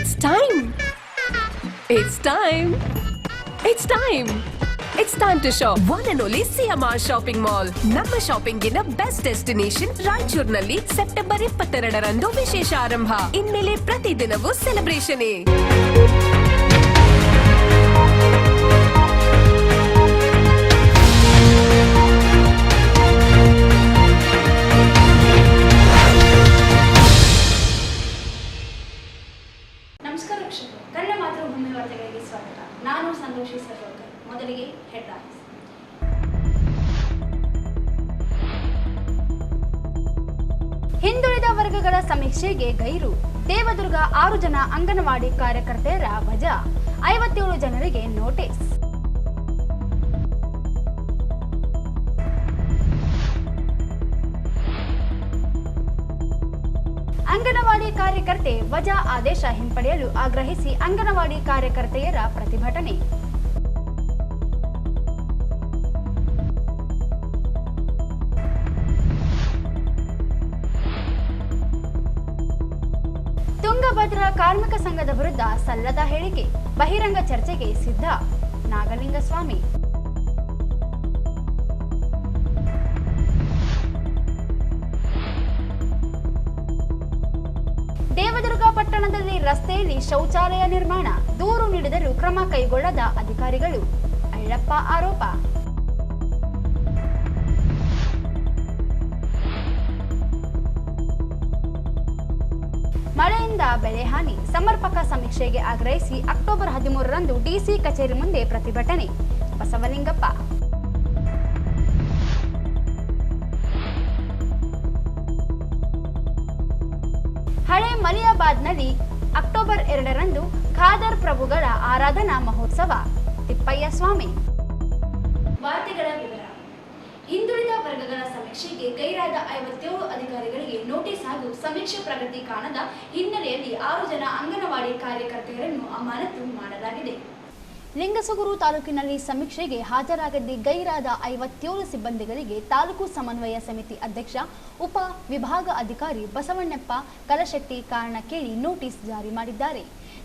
It's time. It's time. It's time. It's time to shop. One and only CMR Shopping Mall. ನಮ್ಮ shopping ನ best destination ರಾಯಚೂರಿನಲ್ಲಿ September 22ರಂದು ವಿಶೇಷ ಆರಂಭ. ಇನ್ಮೇಲೆ ಪ್ರತಿದಿನವೂ ಸೆಲೆಬ್ರೇಷನ್. ನಮಸ್ಕಾರ ವೀಕ್ಷಕರು, ಕನ್ನಡ ಮಾತೃಭೂಮಿ ವಾರ್ತೆಗಳಿಗೆ ಸ್ವಾಗತ. ನಾನು ಸಂತೋಷಿ ಸರ್ವಕರ್. ಮೊದಲಿಗೆ ಹೆಡ್ಲೈನ್ಸ್. ಹಿಂದುಳಿದ ವರ್ಗಗಳ ಸಮೀಕ್ಷೆಗೆ ಗೈರು. ದೇವದುರ್ಗ 6 ಜನ ಅಂಗನವಾಡಿ ಕಾರ್ಯಕರ್ತೆಯರ ವಜಾ, 57 ಜನರಿಗೆ ನೋಟಿಸ್. ಅಂಗನವಾಡಿ ಕಾರ್ಯಕರ್ತೆ ವಜಾ ಆದೇಶ ಹಿಂಪಡೆಯಲು ಆಗ್ರಹಿಸಿ ಅಂಗನವಾಡಿ ಕಾರ್ಯಕರ್ತೆಯರ ಪ್ರತಿಭಟನೆ. ತುಂಗಭದ್ರಾ ಕಾರ್ಮಿಕ ಸಂಘದ ವಿರುದ್ಧ ಸಲ್ಲದ ಹೇಳಿಕೆ, ಬಹಿರಂಗ ಚರ್ಚೆಗೆ ಸಿದ್ಧ ನಾಗಲಿಂಗಸ್ವಾಮಿ. ದೇವದುರ್ಗ ಪಟ್ಟಣದಲ್ಲಿ ರಸ್ತೆಯಲ್ಲಿ ಶೌಚಾಲಯ ನಿರ್ಮಾಣ, ದೂರು ನೀಡಿದರೂ ಕ್ರಮ ಕೈಗೊಳ್ಳದ ಅಧಿಕಾರಿಗಳು, ಅಳ್ಳಪ್ಪ ಆರೋಪ. ಮಳೆಯಿಂದ ಬೆಳೆ ಹಾನಿ, ಸಮರ್ಪಕ ಸಮೀಕ್ಷೆಗೆ ಆಗ್ರಹಿಸಿ ಅಕ್ಟೋಬರ್ 13ರಂದು ಡಿಸಿ ಕಚೇರಿ ಮುಂದೆ ಪ್ರತಿಭಟನೆ, ಬಸವಲಿಂಗಪ್ಪ. ಹಳೆ ಮಲಿಯಾಬಾದ್ನಲ್ಲಿ ಅಕ್ಟೋಬರ್ 2ರಂದು ಖಾದರ್ ಪ್ರಭುಗಳ ಆರಾಧನಾ ಮಹೋತ್ಸವ, ತಿಪ್ಪಯ್ಯ ಸ್ವಾಮಿ. ವಾರ್ತೆಗಳ ವಿವರ. ಹಿಂದುಳಿದ ವರ್ಗಗಳ ಸಮೀಕ್ಷೆಗೆ ಗೈರಾದ 57 ಅಧಿಕಾರಿಗಳಿಗೆ ನೋಟಿಸ್ ಹಾಗೂ ಸಮೀಕ್ಷೆ ಪ್ರಗತಿ ಕಾಣದ ಹಿನ್ನೆಲೆಯಲ್ಲಿ 6 ಜನ ಅಂಗನವಾಡಿ ಕಾರ್ಯಕರ್ತೆಯರನ್ನು ಅಮಾನತು ಮಾಡಲಾಗಿದೆ. ಲಿಂಗಸಗೂರು ತಾಲೂಕಿನಲ್ಲಿ ಸಮೀಕ್ಷೆಗೆ ಹಾಜರಾಗದೆ ಗೈರಾದ 57 ಸಿಬ್ಬಂದಿಗಳಿಗೆ ತಾಲೂಕು ಸಮನ್ವಯ ಸಮಿತಿ ಅಧ್ಯಕ್ಷ ಉಪ ವಿಭಾಗ ಅಧಿಕಾರಿ ಬಸವಣ್ಣಪ್ಪ ಕಲಶೆಟ್ಟಿ ಕಾರಣ ಕೇಳಿ ನೋಟಿಸ್ ಜಾರಿ ಮಾಡಿದ್ದಾರೆ.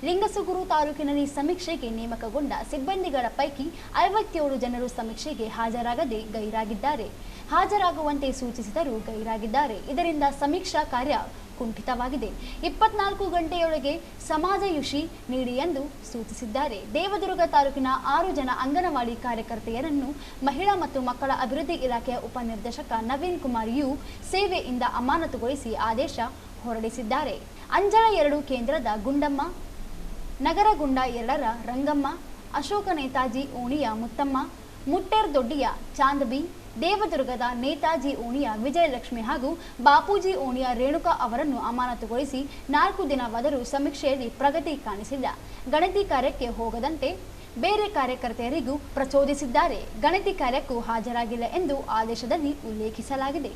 ಲಿಂಗಸಗೂರು ತಾಲೂಕಿನಲ್ಲಿ ಸಮೀಕ್ಷೆಗೆ ನೇಮಕಗೊಂಡ ಸಿಬ್ಬಂದಿಗಳ ಪೈಕಿ 57 ಜನರು ಸಮೀಕ್ಷೆಗೆ ಹಾಜರಾಗದೆ ಗೈರಾಗಿದ್ದಾರೆ. ಹಾಜರಾಗುವಂತೆ ಸೂಚಿಸಿದರೂ ಗೈರಾಗಿದ್ದಾರೆ. ಇದರಿಂದ ಸಮೀಕ್ಷಾ ಕಾರ್ಯ ಕುಂಠಿತವಾಗಿದೆ. 24 ಗಂಟೆಯೊಳಗೆ ಸಮಾಜಯುಷಿ ನೀಡಿ ಎಂದು ಸೂಚಿಸಿದ್ದಾರೆ. ದೇವದುರ್ಗ ತಾಲೂಕಿನ 6 ಜನ ಅಂಗನವಾಡಿ ಕಾರ್ಯಕರ್ತೆಯರನ್ನು ಮಹಿಳಾ ಮತ್ತು ಮಕ್ಕಳ ಅಭಿವೃದ್ಧಿ ಇಲಾಖೆಯ ಉಪನಿರ್ದೇಶಕ ನವೀನ್ ಕುಮಾರ್ ಯು ಸೇವೆಯಿಂದ ಅಮಾನತುಗೊಳಿಸಿ ಆದೇಶ ಹೊರಡಿಸಿದ್ದಾರೆ. ಅಂಜಳ 2 ಕೇಂದ್ರದ ಗುಂಡಮ್ಮ, ನಗರ ಗುಂಡ 2ರ ರಂಗಮ್ಮ, ಅಶೋಕ ನೇತಾಜಿ ಓಣಿಯ ಮುತ್ತಮ್ಮ, ಮುಟ್ಟೇರ್ ದೊಡ್ಡಿಯ ಚಾಂದಬಿ, ದೇವದುರ್ಗದ ನೇತಾಜಿ ಓಣಿಯ ವಿಜಯಲಕ್ಷ್ಮಿ ಹಾಗೂ ಬಾಪೂಜಿ ಓಣಿಯ ರೇಣುಕಾ ಅವರನ್ನು ಅಮಾನತುಗೊಳಿಸಿ 4 ದಿನವಾದರೂ ಸಮೀಕ್ಷೆಯಲ್ಲಿ ಪ್ರಗತಿ ಕಾಣಿಸಿಲ್ಲ. ಗಣತಿ ಕಾರ್ಯಕ್ಕೆ ಹೋಗದಂತೆ ಬೇರೆ ಕಾರ್ಯಕರ್ತೆಯರಿಗೂ ಪ್ರಚೋದಿಸಿದ್ದಾರೆ. ಗಣತಿ ಕಾರ್ಯಕ್ಕೂ ಹಾಜರಾಗಿಲ್ಲ ಎಂದು ಆದೇಶದಲ್ಲಿ ಉಲ್ಲೇಖಿಸಲಾಗಿದೆ.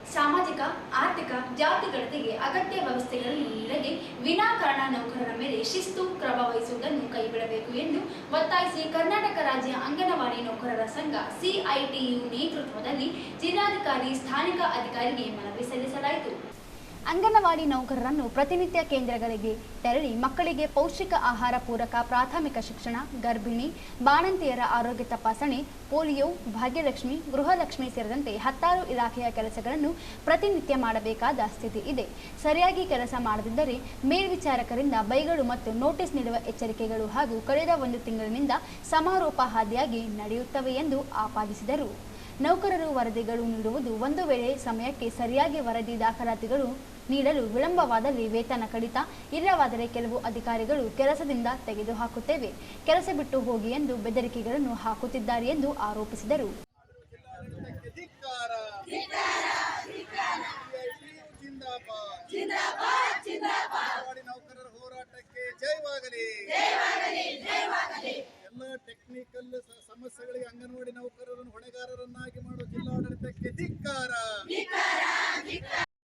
ಸಾಮಾಜಿಕ, ಆರ್ಥಿಕ, ಜಾತಿ ಗಣತಿಗೆ ಅಗತ್ಯ ವ್ಯವಸ್ಥೆಗಳನ್ನು ನೀಡದೆ ವಿನಾಕಾರಣ ನೌಕರರ ಮೇಲೆ ಶಿಸ್ತು ಕ್ರಮ ವಹಿಸುವುದನ್ನು ಕೈಬಿಡಬೇಕು ಎಂದು ಒತ್ತಾಯಿಸಿ ಕರ್ನಾಟಕ ರಾಜ್ಯ ಅಂಗನವಾಡಿ ನೌಕರರ ಸಂಘ CITU ನೇತೃತ್ವದಲ್ಲಿ ಜಿಲ್ಲಾಧಿಕಾರಿ ಸ್ಥಾನಿಕ ಅಧಿಕಾರಿಗೆ ಮನವಿ ಸಲ್ಲಿಸಲಾಯಿತು. ಅಂಗನವಾಡಿ ನೌಕರರನ್ನು ಪ್ರತಿನಿತ್ಯ ಕೇಂದ್ರಗಳಿಗೆ ತೆರಳಿ ಮಕ್ಕಳಿಗೆ ಪೌಷ್ಟಿಕ ಆಹಾರ ಪೂರಕ ಪ್ರಾಥಮಿಕ ಶಿಕ್ಷಣ, ಗರ್ಭಿಣಿ, ಬಾಣಂತಿಯರ ಆರೋಗ್ಯ ತಪಾಸಣೆ, ಪೋಲಿಯೋ, ಭಾಗ್ಯಲಕ್ಷ್ಮಿ, ಗೃಹಲಕ್ಷ್ಮಿ ಸೇರಿದಂತೆ 10 ಇಲಾಖೆಯ ಕೆಲಸಗಳನ್ನು ಪ್ರತಿನಿತ್ಯ ಮಾಡಬೇಕಾದ ಸ್ಥಿತಿ ಇದೆ. ಸರಿಯಾಗಿ ಕೆಲಸ ಮಾಡದಿದ್ದರೆ ಮೇಲ್ವಿಚಾರಕರಿಂದ ಬೈಗಳು ಮತ್ತು ನೋಟಿಸ್ ನೀಡುವ ಎಚ್ಚರಿಕೆಗಳು ಹಾಗೂ ಕಳೆದ 1 ತಿಂಗಳಿನಿಂದ ಸಮಾರೋಪ ಹಾದಿಯಾಗಿ ನಡೆಯುತ್ತವೆ ಎಂದು ಆಪಾದಿಸಿದರು. ನೌಕರರು ವರದಿಗಳು ನೀಡುವುದು, ಒಂದು ವೇಳೆ ಸಮಯಕ್ಕೆ ಸರಿಯಾಗಿ ವರದಿ ದಾಖಲಾತಿಗಳು ನೀಡಲು ವಿಳಂಬವಾದಲ್ಲಿ ವೇತನ ಕಡಿತ, ಇಲ್ಲವಾದರೆ ಕೆಲವು ಅಧಿಕಾರಿಗಳು ಕೆಲಸದಿಂದ ತೆಗೆದುಹಾಕುತ್ತೇವೆ, ಕೆಲಸ ಬಿಟ್ಟು ಹೋಗಿ ಎಂದು ಬೆದರಿಕೆಗಳನ್ನು ಹಾಕುತ್ತಿದ್ದಾರೆ ಎಂದು ಆರೋಪಿಸಿದರು. ಎಲ್ಲ ಟೆಕ್ನಿಕಲ್ ಸಮಸ್ಯೆಗಳಿಗೆ ಅಂಗನವಾಡಿ ನೌಕರರನ್ನು ಹೊಣೆಗಾರರನ್ನಾಗಿ ಮಾಡುವ ಜಿಲ್ಲಾಡಳಿತಕ್ಕೆ ಧಿಕ್ಕಾರ.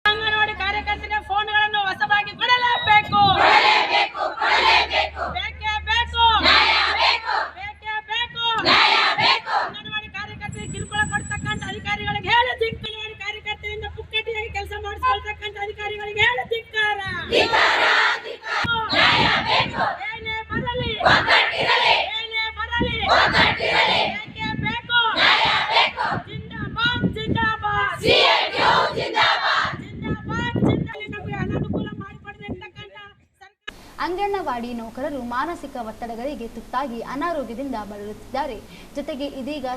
ಅಂಗನವಾಡಿ ಕಾರ್ಯಕರ್ತರ ಫೋನ್ಗಳನ್ನು ಹೊಸದಾಗಿ ಕೊಡಲೇಬೇಕು. ಬೇಕೇ ಬೇಕು. ಅಂಗನವಾಡಿ ಕಾರ್ಯಕರ್ತರಿಗೆ ಕಿರುಕುಳ ಕೊಡ್ತಕ್ಕಂಥ ಅಧಿಕಾರಿಗಳಿಗೆ ಹೇಳಿ ಧಿಕ್ಕಾರ. ಅಂಗನವಾಡಿ ಕಾರ್ಯಕರ್ತರಿಂದ ಪುಕ್ಕಟ್ಟಿಯಾಗಿ ಕೆಲಸ ಮಾಡಿಸ್ಕೊಳ್ತಕ್ಕಂಥ ಅಧಿಕಾರಿಗಳಿಗೆ ಹೇಳಿ ಧಿಕ್ಕಾರ. ಏನೇ ಬರಲಿ ಏನೇ ಬರಲಿ ಏಕೆ ಬೇಕು ಜಿಂದಾಬಾದ್ ಜಿಂದಾಬಾದ್ ಜಿಂದಾಬಾದ್ ನಮಗೆ ಅನಾನುಕೂಲ ಮಾಡಿಕೊಡಬೇಕಂತ ಅಂಗನವಾಡಿ ನೌಕರರು ಮಾನಸಿಕ ಒತ್ತಡಗಳಿಗೆ ತುತ್ತಾಗಿ ಅನಾರೋಗ್ಯದಿಂದ ಬಳಲುತ್ತಿದ್ದಾರೆ. ಜೊತೆಗೆ ಇದೀಗ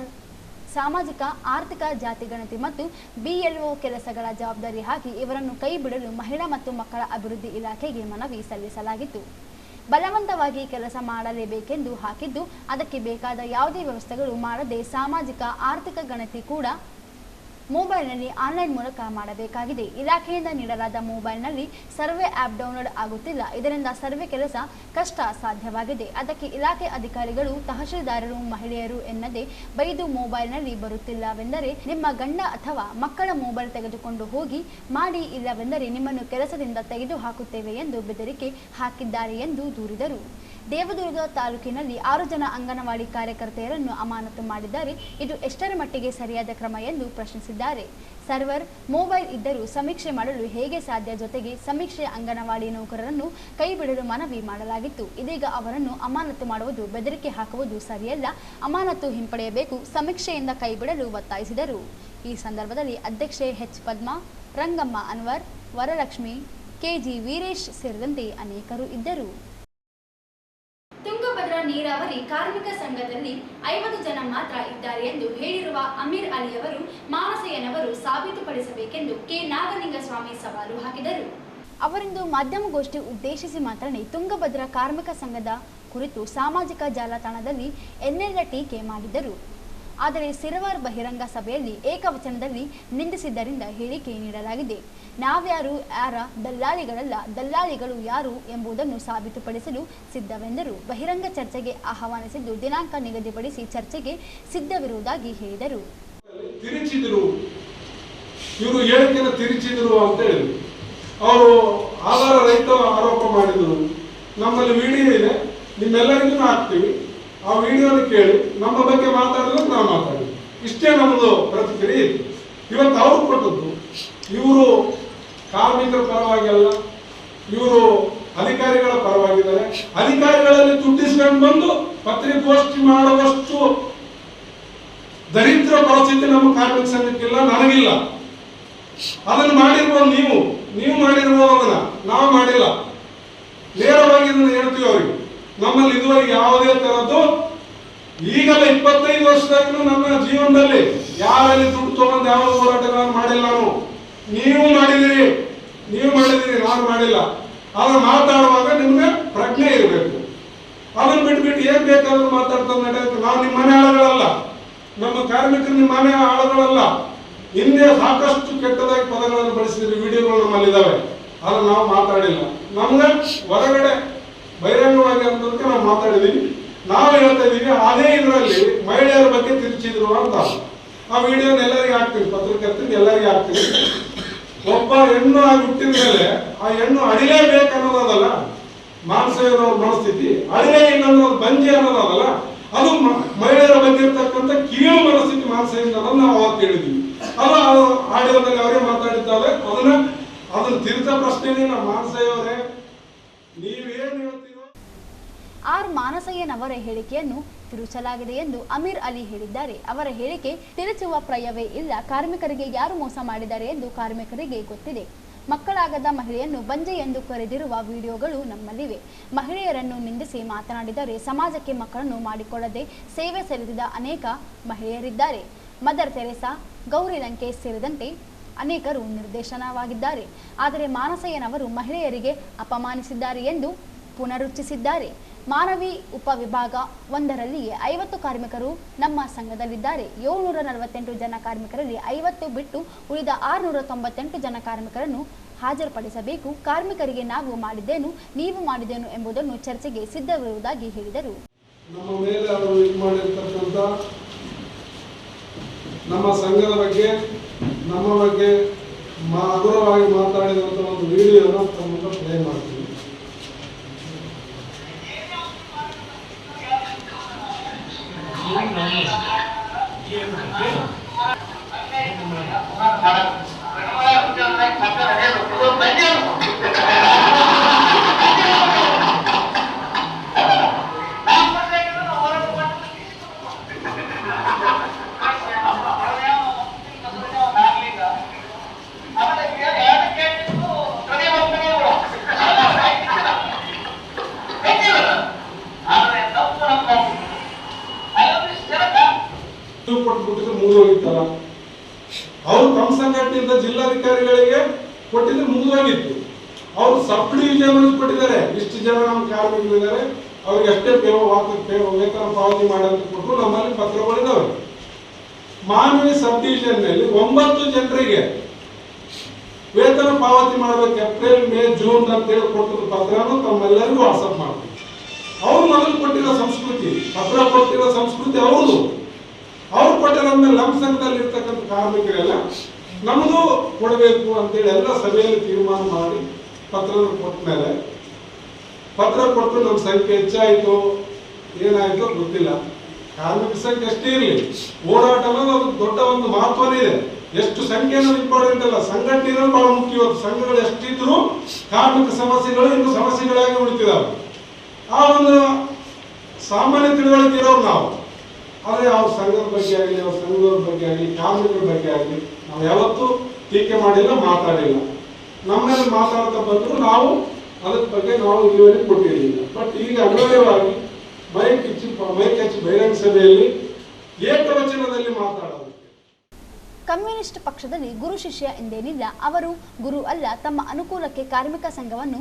ಸಾಮಾಜಿಕ ಆರ್ಥಿಕ ಜಾತಿ ಗಣತಿ ಮತ್ತು BLO ಕೆಲಸಗಳ ಜವಾಬ್ದಾರಿ ಹಾಕಿ ಇವರನ್ನು ಕೈ ಬಿಡಲು ಮಹಿಳಾ ಮತ್ತು ಮಕ್ಕಳ ಅಭಿವೃದ್ಧಿ ಇಲಾಖೆಗೆ ಮನವಿ ಸಲ್ಲಿಸಲಾಗಿತ್ತು. ಬಲವಂತವಾಗಿ ಕೆಲಸ ಮಾಡಲೇಬೇಕೆಂದು ಹಾಕಿದ್ದು ಅದಕ್ಕೆ ಬೇಕಾದ ಯಾವುದೇ ವ್ಯವಸ್ಥೆಗಳು ಮಾಡದೆ ಸಾಮಾಜಿಕ ಆರ್ಥಿಕ ಗಣತಿ ಕೂಡ ಮೊಬೈಲ್ನಲ್ಲಿ ಆನ್ಲೈನ್ ಮೂಲಕ ಮಾಡಬೇಕಾಗಿದೆ. ಇಲಾಖೆಯಿಂದ ನೀಡಲಾದ ಮೊಬೈಲ್ನಲ್ಲಿ ಸರ್ವೆ ಆ್ಯಪ್ ಡೌನ್ಲೋಡ್ ಆಗುತ್ತಿಲ್ಲ. ಇದರಿಂದ ಸರ್ವೆ ಕೆಲಸ ಕಷ್ಟ ಸಾಧ್ಯವಾಗಿದೆ. ಅದಕ್ಕೆ ಇಲಾಖೆ ಅಧಿಕಾರಿಗಳು ತಹಶೀಲ್ದಾರರು ಮಹಿಳೆಯರು ಎನ್ನದೆ ಬೈದು ಮೊಬೈಲ್ನಲ್ಲಿ ಬರುತ್ತಿಲ್ಲವೆಂದರೆ ನಿಮ್ಮ ಗಂಡ ಅಥವಾ ಮಕ್ಕಳ ಮೊಬೈಲ್ ತೆಗೆದುಕೊಂಡು ಹೋಗಿ ಮಾಡಿ, ಇಲ್ಲವೆಂದರೆ ನಿಮ್ಮನ್ನು ಕೆಲಸದಿಂದ ತೆಗೆದು ಹಾಕುತ್ತೇವೆ ಎಂದು ಬೆದರಿಕೆ ಹಾಕಿದ್ದಾರೆ ಎಂದು ದೂರಿದರು. ದೇವದುರ್ಗ ತಾಲೂಕಿನಲ್ಲಿ 6 ಜನ ಅಂಗನವಾಡಿ ಕಾರ್ಯಕರ್ತೆಯರನ್ನು ಅಮಾನತು ಮಾಡಿದ್ದಾರೆ. ಇದು ಎಷ್ಟರ ಮಟ್ಟಿಗೆ ಸರಿಯಾದ ಕ್ರಮ ಎಂದು ಪ್ರಶ್ನಿಸಿದ್ದಾರೆ. ಸರ್ವರ್ ಮೊಬೈಲ್ ಇದ್ದರೂ ಸಮೀಕ್ಷೆ ಮಾಡಲು ಹೇಗೆ ಸಾಧ್ಯ? ಜೊತೆಗೆ ಸಮೀಕ್ಷೆ ಅಂಗನವಾಡಿ ನೌಕರರನ್ನು ಕೈಬಿಡಲು ಮನವಿ ಮಾಡಲಾಗಿತ್ತು. ಇದೀಗ ಅವರನ್ನು ಅಮಾನತು ಮಾಡುವುದು, ಬೆದರಿಕೆ ಹಾಕುವುದು ಸರಿಯಲ್ಲ. ಅಮಾನತು ಹಿಂಪಡೆಯಬೇಕು, ಸಮೀಕ್ಷೆಯಿಂದ ಕೈಬಿಡಲು ಒತ್ತಾಯಿಸಿದರು. ಈ ಸಂದರ್ಭದಲ್ಲಿ ಅಧ್ಯಕ್ಷೆ H. ಪದ್ಮಾ, ರಂಗಮ್ಮ ಅನ್ವರ್, ವರಲಕ್ಷ್ಮಿ, KG ವೀರೇಶ್ ಸೇರಿದಂತೆ ಅನೇಕರು ಇದ್ದರು. ತುಂಗಭದ್ರಾ ನೀರಾವರಿ ಕಾರ್ಮಿಕ ಸಂಘದಲ್ಲಿ 50 ಜನ ಮಾತ್ರ ಇದ್ದಾರೆ ಎಂದು ಹೇಳಿರುವ ಅಮೀರ್ ಅಲಿಯವರು ಮಾನಸಯ್ಯನವರು ಸಾಬೀತುಪಡಿಸಬೇಕೆಂದು ಕೆ. ನಾಗಲಿಂಗಸ್ವಾಮಿ ಸವಾಲು ಹಾಕಿದರು. ಅವರಿಂದು ಮಾಧ್ಯಮಗೋಷ್ಠಿ ಉದ್ದೇಶಿಸಿ ಮಾತನಾಡಿ ತುಂಗಭದ್ರಾ ಕಾರ್ಮಿಕ ಸಂಘದ ಕುರಿತು ಸಾಮಾಜಿಕ ಜಾಲತಾಣದಲ್ಲಿ ಎನ್ನೆಲ್ಲ ಟೀಕೆ ಮಾಡಿದರು. ಆದರೆ ಸಿರವಾರ್ ಬಹಿರಂಗ ಸಭೆಯಲ್ಲಿ ಏಕವಚನದಲ್ಲಿ ನಿಂದಿಸಿದ್ದರಿಂದ ಹೇಳಿಕೆ ನೀಡಲಾಗಿದೆ. ನಾವ್ಯಾರು ಯಾರ ದಲ್ಲಾಳಿಗಳಲ್ಲ, ದಲ್ಲಾಳಿಗಳು ಯಾರು ಎಂಬುದನ್ನು ಸಾಬೀತುಪಡಿಸಲು ಸಿದ್ಧವೆಂದರು. ಬಹಿರಂಗ ಚರ್ಚೆಗೆ ಆಹ್ವಾನಿಸಿದ್ದು ದಿನಾಂಕ ನಿಗದಿಪಡಿಸಿ ಚರ್ಚೆಗೆ ಸಿದ್ಧವಿರುವುದಾಗಿ ಹೇಳಿದರು. ಇವರು ಹೇಳಿಕೆಯನ್ನು ತಿರುಚಿದ್ರು ಅಂತ ಹೇಳಿದ್ರು. ಅವರು ಆಧಾರ ರಹಿತ ಆರೋಪ ಮಾಡಿದರು. ನಮ್ಮಲ್ಲಿ ವಿಡಿಯೋ ಇದೆ, ನಿಮ್ಮೆಲ್ಲರಿಗೂ ಹಾಕ್ತೀವಿ. ಆ ವಿಡಿಯೋನ ಕೇಳಿ ನಮ್ಮ ಬಗ್ಗೆ ಮಾತಾಡಿದ್ರೆ ನಾವು ಮಾತಾಡಿದ್ವಿ. ಇಷ್ಟೇ ನಮ್ಮದು ಪ್ರತಿಕ್ರಿಯೆ ಇತ್ತು. ಇವತ್ತು ಅವ್ರು ಕೊಟ್ಟದ್ದು, ಇವರು ಕಾರ್ಮಿಕರ ಪರವಾಗಿ ಅಲ್ಲ, ಇವರು ಅಧಿಕಾರಿಗಳ ಪರವಾಗಿದ್ದಾರೆ. ಅಧಿಕಾರಿಗಳಲ್ಲಿ ದುಡ್ಡಿಸ್ಕೊಂಡು ಬಂದು ಪತ್ರಿಕಾಗೋಷ್ಠಿ ಮಾಡುವಷ್ಟು ದರಿದ್ರ ಪರಿಸ್ಥಿತಿ ನಮ್ಮ ಕಾರ್ಮಿಕ ಸಂಘಕ್ಕಿಲ್ಲ, ನನಗಿಲ್ಲ. ಅದನ್ನು ಮಾಡಿರ್ಬೋದು, ನೀವು ಮಾಡಿರ್ಬೋದು, ಅದನ್ನ ನಾವು ಮಾಡಿಲ್ಲ. ನೇರವಾಗಿ ಅದನ್ನು ಹೇಳ್ತೀವಿ ಅವರಿಗೆ. ನಮ್ಮಲ್ಲಿ ಇದುವರೆಗೆ ಯಾವುದೇ ತರದ್ದು ಈಗಲ್ಲ 25 ವರ್ಷದಾಗೂ ನನ್ನ ಜೀವನದಲ್ಲಿ ಯಾರಲ್ಲಿ ದುಡ್ಡು ತಗೊಂಡು ಯಾವ ಹೋರಾಟಗಳನ್ನು ಮಾಡಿಲ್ಲ. ನೀವು ಮಾಡಿದಿರಿ, ನಾನು ಮಾಡಿಲ್ಲ. ಅದನ್ನು ಮಾತಾಡುವಾಗ ನಿಮ್ಗೆ ಪ್ರಜ್ಞೆ ಇರಬೇಕು. ಅದನ್ನು ಬಿಟ್ಬಿಟ್ಟು ಏನ್ ಬೇಕಾದ್ರೂ ಮಾತಾಡ್ತಾ ನಡೆಯುತ್ತೆ. ನಾವು ನಿಮ್ಮ ಮನೆ ಆಳುಗಳಲ್ಲ, ನಮ್ಮ ಕಾರ್ಮಿಕರು ನಿಮ್ಮ ಮನೆ ಆಳುಗಳಲ್ಲ. ಹಿಂದೆ ಸಾಕಷ್ಟು ಕೆಟ್ಟದಾಗಿ ಪದಗಳನ್ನು ಬಳಸಿದ್ರಿ, ವಿಡಿಯೋಗಳು ನಮ್ಮಲ್ಲಿದ್ದಾವೆ. ಅದನ್ನು ನಾವು ಮಾತಾಡಿಲ್ಲ. ನಮ್ಗೆ ಹೊರಗಡೆ ಬಹಿರಂಗವಾಗಿ ಅನ್ನೋದಕ್ಕೆ ನಾವು ಮಾತಾಡಿದೀವಿ. ನಾವು ಹೇಳ್ತಾ ಇದೀವಿ, ಅದೇ ಇದರಲ್ಲಿ ಮಹಿಳೆಯರ ಬಗ್ಗೆ ತಿರುಚಿದ್ರು ಅಂತ ಆ ವಿಡಿಯೋನ ಎಲ್ಲರಿಗೂ ಹಾಕ್ತೀವಿ, ಪತ್ರಕರ್ತರಿಗೆ ಎಲ್ಲರಿಗೂ ಹಾಕ್ತೀವಿ. ಒಬ್ಬ ಹೆಣ್ಣು ಆಗಿ ಹುಟ್ಟಿದ ಮೇಲೆ ಆ ಹೆಣ್ಣು ಅಡಿಲೇಬೇಕನ್ನೋದಲ್ಲ ಮಾನಸಯ್ಯನವ್ರ ಮನಸ್ಥಿತಿ. ಅಡಿಲೇ ಇಲ್ಲ ಅನ್ನೋದು ಬಂಜೆ ಅನ್ನೋದಲ್ಲ, ಅದು ಮಹಿಳೆಯರ ಬಗ್ಗೆ ಇರ್ತಕ್ಕಂಥ ಕೀಳು ಮನಸ್ಥಿತಿ ಮಾನಸಯ್ಯನ ನಾವು ಅವತ್ತು ಹೇಳಿದ್ವಿ. ಅದು ಆಡಿಯೋದಲ್ಲಿ ಅವರೇ ಮಾತಾಡಿದ್ದಾರೆ. ಅದನ್ನ ತಿರುಚ ಪ್ರಶ್ನೆನೇ ನಮ್ಮ ಮಾನಸಯ್ಯವರೇ, ನೀವೇನು ಹೇಳ್ತೀರೋ. ಆರ್ ಮಾನಸಯ್ಯನವರ ಹೇಳಿಕೆಯನ್ನು ತಿರುಚಲಾಗಿದೆ ಎಂದು ಅಮೀರ್ ಅಲಿ ಹೇಳಿದ್ದಾರೆ. ಅವರ ಹೇಳಿಕೆ ತಿರುಚುವ ಪ್ರಯವೇ ಇಲ್ಲ. ಕಾರ್ಮಿಕರಿಗೆ ಯಾರು ಮೋಸ ಮಾಡಿದ್ದಾರೆ ಎಂದು ಕಾರ್ಮಿಕರಿಗೆ ಗೊತ್ತಿದೆ. ಮಕ್ಕಳಾಗದ ಮಹಿಳೆಯನ್ನು ಬಂಜೆ ಎಂದು ಕರೆದಿರುವ ವಿಡಿಯೋಗಳು ನಮ್ಮಲ್ಲಿವೆ. ಮಹಿಳೆಯರನ್ನು ನಿಂದಿಸಿ ಮಾತನಾಡಿದರೆ ಸಮಾಜಕ್ಕೆ ಮಕ್ಕಳನ್ನು ಮಾಡಿಕೊಳ್ಳದೆ ಸೇವೆ ಸಲ್ಲಿಸಿದ ಅನೇಕ ಮಹಿಳೆಯರಿದ್ದಾರೆ. ಮದರ್ ತೆರೇಸಾ, ಗೌರಿ ಲಂಕೇಶ್ ಸೇರಿದಂತೆ ಅನೇಕರು ನಿರ್ದೇಶನವಾಗಿದ್ದಾರೆ. ಆದರೆ ಮಾನಸಯ್ಯನವರು ಮಹಿಳೆಯರಿಗೆ ಅಪಮಾನಿಸಿದ್ದಾರೆ ಎಂದು ಪುನರುಚ್ಚರಿಸಿದ್ದಾರೆ. ಮಾನವಿ ಉಪವಿಭಾಗ 1ರಲ್ಲಿಯೇ 50 ಕಾರ್ಮಿಕರು ನಮ್ಮ ಸಂಘದಲ್ಲಿದ್ದಾರೆ. 748 ಜನ ಕಾರ್ಮಿಕರಲ್ಲಿ 50 ಬಿಟ್ಟು ಉಳಿದ 698 ಜನ ಕಾರ್ಮಿಕರನ್ನು ಹಾಜರುಪಡಿಸಬೇಕು. ಕಾರ್ಮಿಕರಿಗೆ ನಾವು ಮಾಡಿದ್ದೇನು, ನೀವು ಮಾಡಿದ್ದೇನು ಎಂಬುದನ್ನು ಚರ್ಚೆಗೆ ಸಿದ್ಧವಿರುವುದಾಗಿ ಹೇಳಿದರು. ನಮ್ಮ ಮೇಲೆ ಅವರು ಇದು ಮಾಡಿರ್ತಕ್ಕಂಥ ನಮ್ಮ ಸಂಘದ ಬಗ್ಗೆ, ನಮ್ಮ ಬಗ್ಗೆ ಹಗುರವಾಗಿ ಮಾತಾಡಿದಂಥ ಒಂದು ವಿಡಿಯೋನ ತಮ್ಮ ಪ್ಲೇ ಮಾಡ್ತೀವಿ. ಮುಗಿತಲ್ಲ. ಅವರು ತಮ್ಮ ಸಂಘಟನೆಯಿಂದ ಜಿಲ್ಲಾಧಿಕಾರಿಗಳಿಗೆ ಕೊಟ್ಟಿದ್ರೆ ಮುಗಿದೋಗಿತ್ತು. ಅವರು ಸಬ್ ಡಿವಿಷನ್ ಕೊಟ್ಟಿದ್ದಾರೆ, ಇಷ್ಟು ಜನ ನಮ್ಮ ಕಾರ್ಮಿಕರಿದ್ದಾರೆ, ಅವ್ರಿಗೆ ಅಷ್ಟೇ ವೇತನ ಪಾವತಿ ಮಾಡಂತ ಕೊಟ್ಟರು. ನಮ್ಮಲ್ಲಿ ಪತ್ರಗಳಿದ್ದಾವೆ. ಮಾನ್ವಿ ಸಬ್ ಡಿವಿಷನ್ ನಲ್ಲಿ 9 ಜನರಿಗೆ ವೇತನ ಪಾವತಿ ಮಾಡಬೇಕು ಏಪ್ರಿಲ್ ಮೇ ಜೂನ್ ಅಂತೇಳಿ ಕೊಟ್ಟಿದ್ದ ಪತ್ರವನ್ನು ತಮ್ಮೆಲ್ಲರಿಗೂ ವಾಟ್ಸಪ್ ಮಾಡ್ತೀವಿ. ಅವ್ರು ಮೊದಲು ಕೊಟ್ಟಿರೋ ಸಂಸ್ಕೃತಿ, ಪತ್ರ ಕೊಟ್ಟಿರೋ ಸಂಸ್ಕೃತಿ ಅವ್ರದ್ದು. ಅವ್ರು ಕೊಟ್ಟಿರೋದ್ಮೇಲೆ ನಮ್ಮ ಸಂಘದಲ್ಲಿ ಇರ್ತಕ್ಕಂಥ ಕಾರ್ಮಿಕರೆಲ್ಲ ನಮ್ಮದು ಕೊಡಬೇಕು ಅಂತೇಳಿ ಎಲ್ಲ ಸಭೆಯಲ್ಲಿ ತೀರ್ಮಾನ ಮಾಡಿ ಪತ್ರ ಕೊಟ್ಟ ಮೇಲೆ ಪತ್ರ ಕೊಟ್ಟು ನಮ್ಮ ಸಂಖ್ಯೆ ಹೆಚ್ಚಾಯಿತು ಏನಾಯಿತು ಗೊತ್ತಿಲ್ಲ. ಕಾರ್ಮಿಕ ಸಂಖ್ಯೆ ಎಷ್ಟೇ ಇರಲಿ, ಹೋರಾಟ ಅನ್ನೋದು ಅದು ದೊಡ್ಡ ಒಂದು ಮಹತ್ವನೇ ಇದೆ. ಎಷ್ಟು ಸಂಖ್ಯೆ ಅನ್ನೋದು ಇಂಪಾರ್ಟೆಂಟ್ ಅಲ್ಲ, ಸಂಘಟನೆ ಇರೋದು ಬಹಳ ಮುಖ್ಯ. ಇವತ್ತು ಸಂಘಗಳು ಎಷ್ಟಿದ್ರು ಕಾರ್ಮಿಕ ಸಮಸ್ಯೆಗಳು ಇನ್ನು ಸಮಸ್ಯೆಗಳಾಗಿ ಉಳಿತಿದ್ದಾವೆ. ಆ ಒಂದು ಸಾಮಾನ್ಯ ತಿಳುವಳಿಕೆ ಇರೋರು ನಾವು. ಆದರೆ ಅವ್ರ ಸಂಘದ ಬಗ್ಗೆ ಆಗಲಿ, ಅವ್ರ ಸಂಘದವ್ರ ಬಗ್ಗೆ ಆಗಲಿ, ಕಾರ್ಮಿಕರ ಬಗ್ಗೆ ಆಗಲಿ ನಾವು ಯಾವತ್ತೂ ಟೀಕೆ ಮಾಡಿಲ್ಲ, ಮಾತಾಡಿಲ್ಲ. ನಮ್ಮಲ್ಲಿ ಮಾತಾಡ್ತಾ ಬಂದರೂ ನಾವು ಅದರ ಬಗ್ಗೆ ನಾವು ಇದುವರೆಗೆ ಕೊಟ್ಟಿರಲಿಲ್ಲ. ಬಟ್ ಈಗ ಅನಿವಾರ್ಯವಾಗಿ ಮೈಕ್ ಹಚ್ಚಿ ಬಹಿರಂಗ ಸಭೆಯಲ್ಲಿ ಏಕವಚನದಲ್ಲಿ ಮಾತಾಡೋದು. ಕಮ್ಯುನಿಸ್ಟ್ ಪಕ್ಷದಲ್ಲಿ ಗುರು ಶಿಷ್ಯ ಎಂದೇನಿಲ್ಲ. ಅವರು ಗುರು ಅಲ್ಲ. ತಮ್ಮ ಅನುಕೂಲಕ್ಕೆ ಕಾರ್ಮಿಕ ಸಂಘವನ್ನು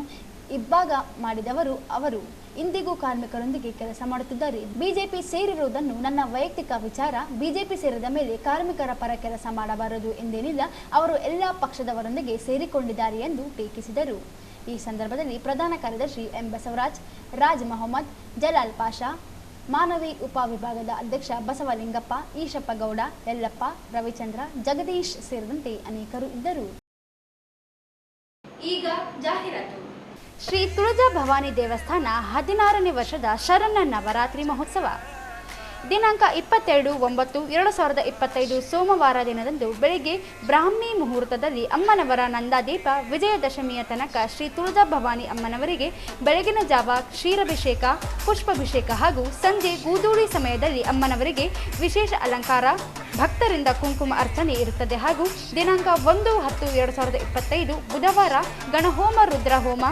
ಇಬ್ಬಾಗ ಮಾಡಿದವರು ಅವರು. ಇಂದಿಗೂ ಕಾರ್ಮಿಕರೊಂದಿಗೆ ಕೆಲಸ ಮಾಡುತ್ತಿದ್ದಾರೆ. ಬಿಜೆಪಿ ಸೇರಿರುವುದನ್ನು ನನ್ನ ವೈಯಕ್ತಿಕ ವಿಚಾರ. ಬಿಜೆಪಿ ಸೇರಿದ ಮೇಲೆ ಕಾರ್ಮಿಕರ ಪರ ಕೆಲಸ ಮಾಡಬಾರದು ಎಂದೇನಿಲ್ಲ. ಅವರು ಎಲ್ಲ ಪಕ್ಷದವರೊಂದಿಗೆ ಸೇರಿಕೊಂಡಿದ್ದಾರೆ ಎಂದು ಟೀಕಿಸಿದರು. ಈ ಸಂದರ್ಭದಲ್ಲಿ ಪ್ರಧಾನ ಕಾರ್ಯದರ್ಶಿ ಎಂ ಬಸವರಾಜ್, ರಾಜ್ ಮೊಹಮ್ಮದ್, ಜಲಾಲ್ ಪಾಷಾ, ಮಾನವಿ ಉಪವಿಭಾಗದ ಅಧ್ಯಕ್ಷ ಬಸವಲಿಂಗಪ್ಪ, ಈಶಪ್ಪ ಗೌಡ, ಯಲ್ಲಪ್ಪ, ರವಿಚಂದ್ರ, ಜಗದೀಶ್ ಸೇರಿದಂತೆ ಅನೇಕರು ಇದ್ದರು. ಈಗ ಜಾಹೀರಾತು. ಶ್ರೀ ತುಳಜಾ ಭವಾನಿ ದೇವಸ್ಥಾನ 16ನೇ ವರ್ಷದ ಶರಣ ನವರಾತ್ರಿ ಮಹೋತ್ಸವ ದಿನಾಂಕ 22/9/2025 ಸೋಮವಾರ ದಿನದಂದು ಬೆಳಿಗ್ಗೆ ಬ್ರಾಹ್ಮಿ ಮುಹೂರ್ತದಲ್ಲಿ ಅಮ್ಮನವರ ನಂದಾದೀಪ, ವಿಜಯದಶಮಿಯ ತನಕ ಶ್ರೀ ತುಳಜಾ ಭವಾನಿ ಅಮ್ಮನವರಿಗೆ ಬೆಳಗಿನ ಜಾವ ಕ್ಷೀರಾಭಿಷೇಕ, ಪುಷ್ಪಾಭಿಷೇಕ ಹಾಗೂ ಸಂಜೆ ಗೂದೂಳಿ ಸಮಯದಲ್ಲಿ ಅಮ್ಮನವರಿಗೆ ವಿಶೇಷ ಅಲಂಕಾರ, ಭಕ್ತರಿಂದ ಕುಂಕುಮ ಅರ್ಚನೆ ಇರುತ್ತದೆ. ಹಾಗೂ ದಿನಾಂಕ 1/10/2025 ಬುಧವಾರ ಗಣಹೋಮ ರುದ್ರಹೋಮ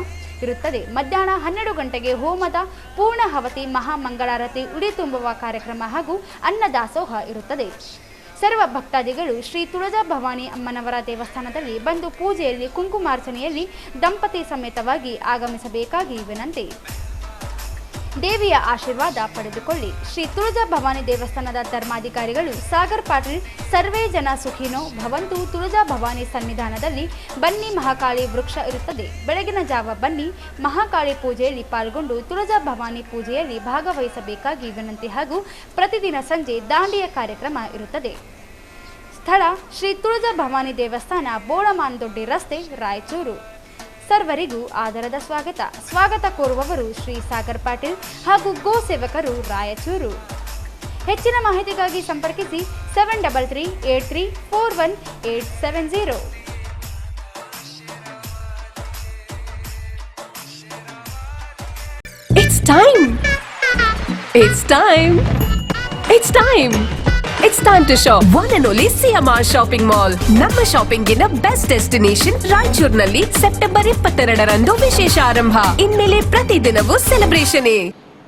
ಇರುತ್ತದೆ. ಮಧ್ಯಾಹ್ನ 12 ಗಂಟೆಗೆ ಹೋಮದ ಪೂರ್ಣಾಹುತಿ, ಮಹಾಮಂಗಳಾರತಿ, ಉಡಿ ತುಂಬುವ ಕಾರ್ಯಕ್ರಮ ಹಾಗೂ ಅನ್ನದಾಸೋಹ ಇರುತ್ತದೆ. ಸರ್ವ ಭಕ್ತಾದಿಗಳು ಶ್ರೀ ತುಳಜಾ ಭವಾನಿ ಅಮ್ಮನವರ ದೇವಸ್ಥಾನದಲ್ಲಿ ಬಂದು ಪೂಜೆಯಲ್ಲಿ, ಕುಂಕುಮಾರ್ಚನೆಯಲ್ಲಿ ದಂಪತಿ ಸಮೇತವಾಗಿ ಆಗಮಿಸಬೇಕಾಗಿ ವಿನಂತಿ. ದೇವಿಯ ಆಶೀರ್ವಾದ ಪಡೆದುಕೊಳ್ಳಿ. ಶ್ರೀ ತುಳಜಾ ಭವಾನಿ ದೇವಸ್ಥಾನದ ಧರ್ಮಾಧಿಕಾರಿಗಳು ಸಾಗರ್ ಪಾಟೀಲ್. ಸರ್ವೇ ಜನ ಸುಖಿನೋ ಭವಂತು. ತುಳಜಾ ಭವಾನಿ ಸನ್ನಿಧಾನದಲ್ಲಿ ಬನ್ನಿ ಮಹಾಕಾಳಿ ವೃಕ್ಷ ಇರುತ್ತದೆ. ಬೆಳಗಿನ ಜಾವ ಬನ್ನಿ ಮಹಾಕಾಳಿ ಪೂಜೆಯಲ್ಲಿ ಪಾಲ್ಗೊಂಡು ತುಳಜಾ ಭವಾನಿ ಪೂಜೆಯಲ್ಲಿ ಭಾಗವಹಿಸಬೇಕಾಗಿ ವಿನಂತಿ. ಹಾಗೂ ಪ್ರತಿದಿನ ಸಂಜೆ ದಾಂಡಿಯ ಕಾರ್ಯಕ್ರಮ ಇರುತ್ತದೆ. ಸ್ಥಳ ಶ್ರೀ ತುಳಜಾ ಭವಾನಿ ದೇವಸ್ಥಾನ, ಬೋಳಮಾನದೊಡ್ಡಿ ರಸ್ತೆ, ರಾಯಚೂರು. ಸರ್ವರಿಗೂ ಆದರದ ಸ್ವಾಗತ ಕೋರುವವರು ಶ್ರೀ ಸಾಗರ್ ಪಾಟೀಲ್ ಹಾಗೂ ಗೋ ಸೇವಕರು, ರಾಯಚೂರು. ಹೆಚ್ಚಿನ ಮಾಹಿತಿಗಾಗಿ ಸಂಪರ್ಕಿಸಿ 7338341870. It's time! It's time! It's time! It's time to shop. One and only CMR Shopping Mall. ನಮ್ಮ ಶಾಪಿಂಗಿನ ಬೆಸ್ಟ್ ಡೆಸ್ಟಿನೇಷನ್ ರಾಯಚೂರಿನಲ್ಲಿ ಸೆಪ್ಟೆಂಬರ್ 22ರಂದು ವಿಶೇಷ ಆರಂಭ. ಇನ್ಮೇಲೆ ಪ್ರತಿದಿನವೂ ಸೆಲೆಬ್ರೇಷನ್.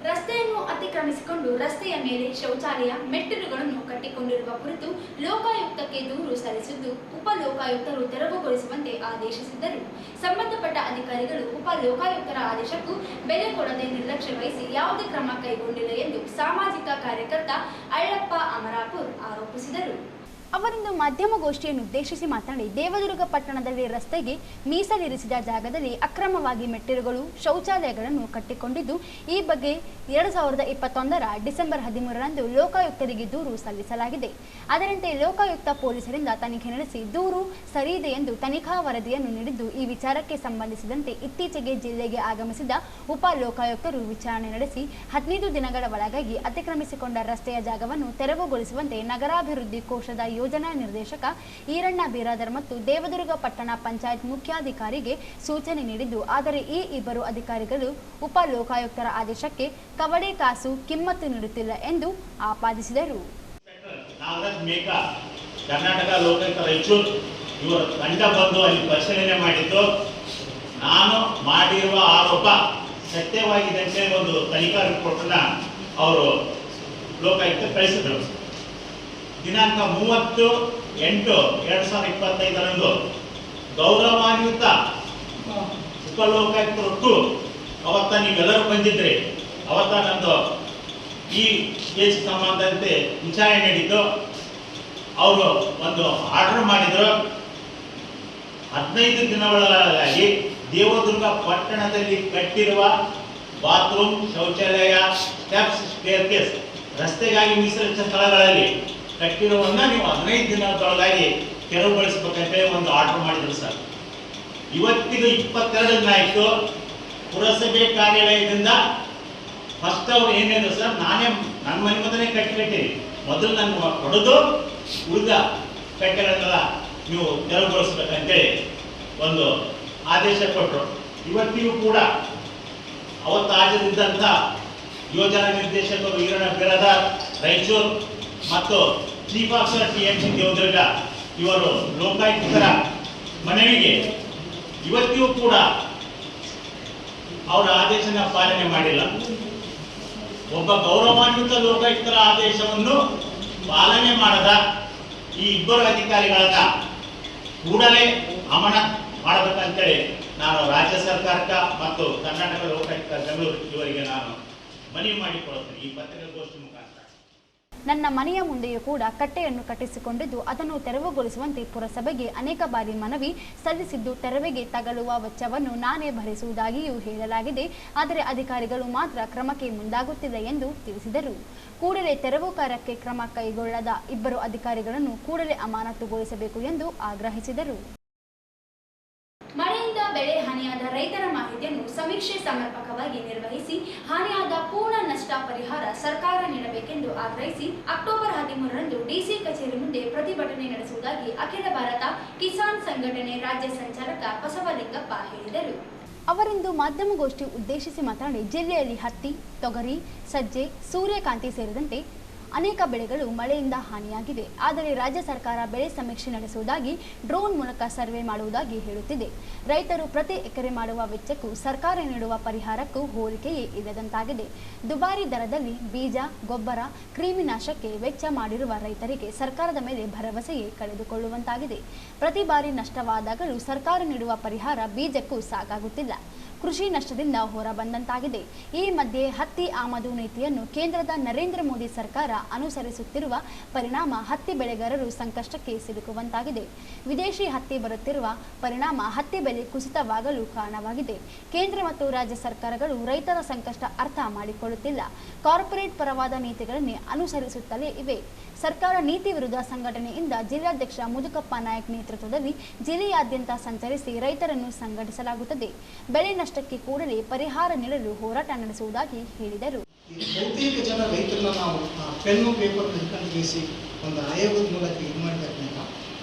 ರಸ್ತೆಯನ್ನು ಅತಿಕ್ರಮಿಸಿಕೊಂಡು ರಸ್ತೆಯ ಮೇಲೆ ಶೌಚಾಲಯ, ಮೆಟ್ಟಿಲುಗಳನ್ನು ಕಟ್ಟಿಕೊಂಡಿರುವ ಕುರಿತು ಲೋಕಾಯುಕ್ತಕ್ಕೆ ದೂರು ಸಲ್ಲಿಸಿದ್ದು, ಉಪ ಲೋಕಾಯುಕ್ತರು ತೆರವುಗೊಳಿಸುವಂತೆ ಆದೇಶಿಸಿದ್ದರು. ಸಂಬಂಧಪಟ್ಟ ಅಧಿಕಾರಿಗಳು ಉಪ ಲೋಕಾಯುಕ್ತರ ಆದೇಶಕ್ಕೂ ಬೆಲೆ ಕೊಡದೆ ನಿರ್ಲಕ್ಷ್ಯ ವಹಿಸಿ ಯಾವುದೇ ಕ್ರಮ ಕೈಗೊಂಡಿಲ್ಲ ಎಂದು ಸಾಮಾಜಿಕ ಕಾರ್ಯಕರ್ತ ಅಳ್ಳಪ್ಪ ಅಮರಾಪುರ್ ಆರೋಪಿಸಿದರು. ಅವರಿಂದು ಮಾಧ್ಯಮಗೋಷ್ಠಿಯನ್ನು ಉದ್ದೇಶಿಸಿ ಮಾತನಾಡಿ, ದೇವದುರ್ಗ ಪಟ್ಟಣದಲ್ಲಿ ರಸ್ತೆಗೆ ಮೀಸಲಿರಿಸಿದ ಜಾಗದಲ್ಲಿ ಅಕ್ರಮವಾಗಿ ಮೆಟ್ಟಿಲುಗಳು, ಶೌಚಾಲಯಗಳನ್ನು ಕಟ್ಟಿಕೊಂಡಿದ್ದು, ಈ ಬಗ್ಗೆ 2021ರ ಡಿಸೆಂಬರ್ 13ರಂದು ಲೋಕಾಯುಕ್ತರಿಗೆ ದೂರು ಸಲ್ಲಿಸಲಾಗಿದೆ. ಅದರಂತೆ ಲೋಕಾಯುಕ್ತ ಪೊಲೀಸರಿಂದ ತನಿಖೆ ನಡೆಸಿ ದೂರು ಸರಿಯಿದೆ ಎಂದು ತನಿಖಾ ವರದಿಯನ್ನು ನೀಡಿದ್ದು, ಈ ವಿಚಾರಕ್ಕೆ ಸಂಬಂಧಿಸಿದಂತೆ ಇತ್ತೀಚೆಗೆ ಜಿಲ್ಲೆಗೆ ಆಗಮಿಸಿದ ಉಪ ಲೋಕಾಯುಕ್ತರು ವಿಚಾರಣೆ ನಡೆಸಿ 15 ದಿನಗಳ ಒಳಗಾಗಿ ಅತಿಕ್ರಮಿಸಿಕೊಂಡ ರಸ್ತೆಯ ಜಾಗವನ್ನು ತೆರವುಗೊಳಿಸುವಂತೆ ನಗರಾಭಿವೃದ್ಧಿ ಕೋಶದ ಯೋಜನಾ ನಿರ್ದೇಶಕ ಈರಣ್ಣ ಬಿರಾದರ್ ಮತ್ತು ದೇವದುರ್ಗ ಪಟ್ಟಣ ಪಂಚಾಯತ್ ಮುಖ್ಯಾಧಿಕಾರಿಗೆ ಸೂಚನೆ ನೀಡಿದ್ದು, ಆದರೆ ಈ ಇಬ್ಬರು ಅಧಿಕಾರಿಗಳು ಉಪ ಲೋಕಾಯುಕ್ತರ ಆದೇಶಕ್ಕೆ ಕವಡೆ ಕಾಸು ಕಿಮ್ಮತ್ತು ನೀಡುತ್ತಿಲ್ಲ ಎಂದು ಆಪಾದಿಸಿದರು. ಕರ್ನಾಟಕ ಲೋಕಾಯುಕ್ತ ರಾಯಚೂರು ಇವರು ತಂಡ ಬಂದು ಅಲ್ಲಿ ಪರಿಶೀಲನೆ ಮಾಡಿದ್ದು, ನಾನು ಮಾಡಿರುವ ಆರೋಪ ಸತ್ಯವಾಗಿದೆ ಅಂತ ಒಂದು ತನಿಖಾ ರಿಪೋರ್ಟನ್ನ ಅವರು ಲೋಕಾಯುಕ್ತ ಕಳಿಸಿದ್ರು. ದಿನಾಂಕ 30/8/2025 ಗೌರವಾನ್ವಿತ ಉಪಲೋಕಾಯುಕ್ತರು ಅವತ್ತ ನೀವೆಲ್ಲರೂ ಬಂದಿದ್ರಿ. ಅವತ್ತ ನಂದು ಈ ಕೇಸ್ ಸಂಬಂಧಂತೆ ವಿಚಾರಣೆ ನಡೀತು. ಅವರು ಒಂದು ಆರ್ಡರ್ ಮಾಡಿದ್ರು. 15 ದಿನಗಳಾಗಿ ದೇವದುರ್ಗ ಪಟ್ಟಣದಲ್ಲಿ ಕಟ್ಟಿರುವ ಬಾತ್ರೂಮ್, ಶೌಚಾಲಯ, ಸ್ಟೆಪ್ಸ್, ಸ್ಟೇರ್ಕೇಸ್, ರಸ್ತೆಗಾಗಿ ಮೀಸಲಿಟ್ಟ ಸ್ಥಳಗಳಲ್ಲಿ ಕಟ್ಟಿರುವನ್ನ ನೀವು 15 ದಿನದೊಳಗಾಗಿ ತೆರವುಗೊಳಿಸಬೇಕಂತ ಒಂದು ಆರ್ಡರ್ ಮಾಡಿದ್ರು ಸರ್. ಇವತ್ತಿಗೆ 22 ದಿನ ಆಯಿತು. ಪುರಸಭೆ ಕಾರ್ಯಾಲಯದಿಂದ ಫಸ್ಟ್ ಅವ್ರು ಏನಿದ್ರು ಸರ್, ನಾನೇ ನನ್ನ ಮನೆ ಮುಂದೆ ಕಟ್ಟಿಬಿಟ್ಟಿರಿ, ಮೊದಲು ನನ್ನ ಹೊಡೆದು ಉಳಿದ ಕಟ್ಟೆಗಳನ್ನೆಲ್ಲ ನೀವು ತೆರವುಗೊಳಿಸ್ಬೇಕಂತೇಳಿ ಒಂದು ಆದೇಶ ಕೊಟ್ಟರು. ಇವತ್ತಿಗೂ ಕೂಡ ಅವತ್ತು ಹಾಜರಿದ್ದಂಥ ಯೋಜನಾ ನಿರ್ದೇಶಕರು ಈರಣ್ಣ ಬಿರಾದಾರ್ ರಾಯಚೂರು ಮತ್ತು ಚೀಫ್ ಆಫೀಸರ್ TMC ದೇವದುರ್ಗ ಇವರು ಲೋಕಾಯುಕ್ತರ ಮನವಿಗೆ ಇವತ್ತಿಗೂ ಕೂಡ ಅವರ ಆದೇಶನ ಪಾಲನೆ ಮಾಡಿಲ್ಲ. ಒಬ್ಬ ಗೌರವಾನ್ವಿತ ಲೋಕಾಯುಕ್ತರ ಆದೇಶವನ್ನು ಪಾಲನೆ ಮಾಡದ ಈ ಇಬ್ಬರು ಅಧಿಕಾರಿಗಳನ್ನ ಕೂಡಲೇ ಅಮಾನತ್ ಮಾಡಬೇಕಂತೇಳಿ ನಾನು ರಾಜ್ಯ ಸರ್ಕಾರಕ್ಕೆ ಮತ್ತು ಕರ್ನಾಟಕ ಲೋಕಾಯುಕ್ತ ಬೆಂಗಳೂರು ಇವರಿಗೆ ನಾನು ಮನವಿ ಮಾಡಿಕೊಳ್ಳುತ್ತೇನೆ ಈ ಪತ್ರಿಕಾಗೋಷ್ಠಿ ಮುಖಾಂತರ. ನನ್ನ ಮನೆಯ ಮುಂದೆಯೂ ಕೂಡ ಕಟ್ಟೆಯನ್ನು ಕಟ್ಟಿಸಿಕೊಂಡಿದ್ದು ಅದನ್ನು ತೆರವುಗೊಳಿಸುವಂತೆ ಪುರಸಭೆಗೆ ಅನೇಕ ಬಾರಿ ಮನವಿ ಸಲ್ಲಿಸಿದ್ದು ತೆರವಿಗೆ ತಗಲುವ ವೆಚ್ಚವನ್ನು ನಾನೇ ಭರಿಸುವುದಾಗಿಯೂ ಹೇಳಲಾಗಿದೆ. ಆದರೆ ಅಧಿಕಾರಿಗಳು ಮಾತ್ರ ಕ್ರಮಕ್ಕೆ ಮುಂದಾಗುತ್ತಿಲ್ಲ ಎಂದು ತಿಳಿಸಿದರು. ಕೂಡಲೇ ತೆರವು ಕಾರ್ಯಕ್ಕೆ ಕ್ರಮ ಕೈಗೊಳ್ಳದ ಇಬ್ಬರು ಅಧಿಕಾರಿಗಳನ್ನು ಕೂಡಲೇ ಅಮಾನತುಗೊಳಿಸಬೇಕು ಎಂದು ಆಗ್ರಹಿಸಿದರು. ಮಳೆಯಿಂದ ಬೆಳೆ ಹಾನಿಯಾದ ರೈತರ ಮಾಹಿತಿಯನ್ನು ಸಮೀಕ್ಷೆ ಸಮರ್ಪಕವಾಗಿ ನಿರ್ವಹಿಸಿ ಹಾನಿಯಾದ ಪೂರ್ಣ ನಷ್ಟ ಪರಿಹಾರ ಸರ್ಕಾರ ನೀಡಬೇಕೆಂದು ಆಗ್ರಹಿಸಿ ಅಕ್ಟೋಬರ್ 13ರಂದು ಡಿಸಿ ಕಚೇರಿ ಮುಂದೆ ಪ್ರತಿಭಟನೆ ನಡೆಸುವುದಾಗಿ ಅಖಿಲ ಭಾರತ ಕಿಸಾನ್ ಸಂಘಟನೆ ರಾಜ್ಯ ಸಂಚಾಲಕ ಬಸವಲಿಂಗಪ್ಪ ಹೇಳಿದರು. ಅವರಿಂದು ಮಾಧ್ಯಮಗೋಷ್ಠಿ ಉದ್ದೇಶಿಸಿ ಮಾತನಾಡಿ, ಜಿಲ್ಲೆಯಲ್ಲಿ ಹತ್ತಿ, ತೊಗರಿ, ಸಜ್ಜೆ, ಸೂರ್ಯಕಾಂತಿ ಸೇರಿದಂತೆ ಅನೇಕ ಬೆಳೆಗಳು ಮಳೆಯಿಂದ ಹಾನಿಯಾಗಿವೆ. ಆದರೆ ರಾಜ್ಯ ಸರ್ಕಾರ ಬೆಳೆ ಸಮೀಕ್ಷೆ ನಡೆಸುವುದಾಗಿ ಡ್ರೋನ್ ಮೂಲಕ ಸರ್ವೆ ಮಾಡುವುದಾಗಿ ಹೇಳುತ್ತಿದೆ. ರೈತರು ಪ್ರತಿ ಎಕರೆ ಮಾಡುವ ವೆಚ್ಚಕ್ಕೂ ಸರ್ಕಾರ ನೀಡುವ ಪರಿಹಾರಕ್ಕೂ ಹೋಲಿಕೆಯೇ ಇಲ್ಲದಂತಾಗಿದೆ. ದುಬಾರಿ ದರದಲ್ಲಿ ಬೀಜ, ಗೊಬ್ಬರ, ಕ್ರಿಮಿನಾಶಕ್ಕೆ ವೆಚ್ಚ ಮಾಡಿರುವ ರೈತರಿಗೆ ಸರ್ಕಾರದ ಮೇಲೆ ಭರವಸೆಯೇ ಕಳೆದುಕೊಳ್ಳುವಂತಾಗಿದೆ. ಪ್ರತಿ ಬಾರಿ ನಷ್ಟವಾದಾಗಲೂ ಸರ್ಕಾರ ನೀಡುವ ಪರಿಹಾರ ಬೀಜಕ್ಕೂ ಸಾಕಾಗುತ್ತಿಲ್ಲ. ಕೃಷಿ ನಷ್ಟದಿಂದ ಹೊರಬಂದಂತಾಗಿದೆ. ಈ ಮಧ್ಯೆ ಹತ್ತಿ ಆಮದು ನೀತಿಯನ್ನು ಕೇಂದ್ರದ ನರೇಂದ್ರ ಮೋದಿ ಸರ್ಕಾರ ಅನುಸರಿಸುತ್ತಿರುವ ಪರಿಣಾಮ ಹತ್ತಿ ಬೆಳೆಗಾರರು ಸಂಕಷ್ಟಕ್ಕೆ ಸಿಲುಕುವಂತಾಗಿದೆ. ವಿದೇಶಿ ಹತ್ತಿ ಬರುತ್ತಿರುವ ಪರಿಣಾಮ ಹತ್ತಿ ಬೆಲೆ ಕುಸಿತವಾಗಲು ಕಾರಣವಾಗಿದೆ. ಕೇಂದ್ರ ಮತ್ತು ರಾಜ್ಯ ಸರ್ಕಾರಗಳು ರೈತರ ಸಂಕಷ್ಟ ಅರ್ಥ ಮಾಡಿಕೊಳ್ಳುತ್ತಿಲ್ಲ. ಕಾರ್ಪೊರೇಟ್ ಪರವಾದ ನೀತಿಗಳನ್ನೇ ಅನುಸರಿಸುತ್ತಲೇ ಇವೆ. ಸರ್ಕಾರ ನೀತಿ ವಿರುದ್ಧ ಸಂಘಟನೆಯಿಂದ ಜಿಲ್ಲಾಧ್ಯಕ್ಷ ಮುದುಕಪ್ಪ ನಾಯಕ್ ನೇತೃತ್ವದಲ್ಲಿ ಜಿಲ್ಲೆಯಾದ್ಯಂತ ಸಂಚರಿಸಿ ರೈತರನ್ನು ಸಂಘಟಿಸಲಾಗುತ್ತದೆ. ಬೆಳೆ ನಷ್ಟಕ್ಕೆ ಕೂಡಲೇ ಪರಿಹಾರ ನೀಡಲು ಹೋರಾಟ ನಡೆಸುವುದಾಗಿ ಹೇಳಿದರು. ಬಹುತೇಕ ಜನ ರೈತರನ್ನ ನಾವು ಪೆನ್ನು ಪೇಪರ್ ಹಿಡ್ಕೊಂಡಿಸಿ ಒಂದು ಆಯೋಗದ ಮೂಲಕ ಇದು ಮಾಡಬೇಕಂತ